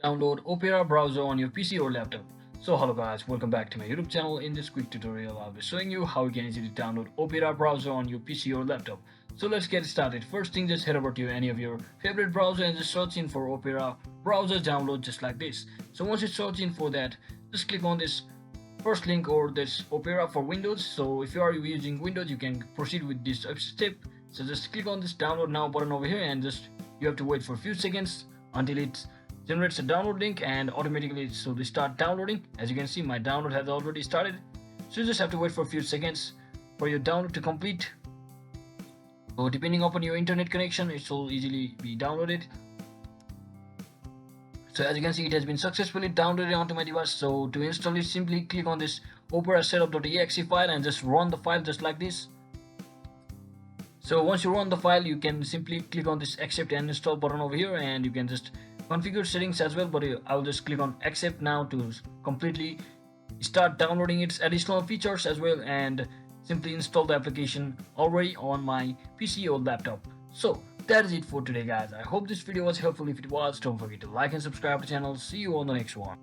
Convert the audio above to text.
download Opera browser on your PC or laptop. So hello guys, welcome back to my YouTube channel. In this quick tutorial, I'll be showing you how you can easily download Opera browser on your PC or laptop. So let's get started. First thing, just head over to any of your favorite browser and just search in for Opera browser download just like this. So once you search in for that, just click on this first link or this Opera for Windows. So if you are using Windows, you can proceed with this step. So just click on this download now button over here and just you have to wait for a few seconds until it generates a download link and automatically so they start downloading. As you can see, my download has already started. So you just have to wait for a few seconds for your download to complete. So depending upon your internet connection, it will easily be downloaded. So as you can see, it has been successfully downloaded onto my device. So to install it, simply click on this opera setup.exe file and just run the file just like this. So once you run the file, you can simply click on this accept and install button over here and you can just configure settings as well, but I'll just click on accept now to completely start downloading its additional features as well and simply install the application already on my PC or laptop. So that is it for today guys. I hope this video was helpful. If it was, don't forget to like and subscribe to the channel. See you on the next one.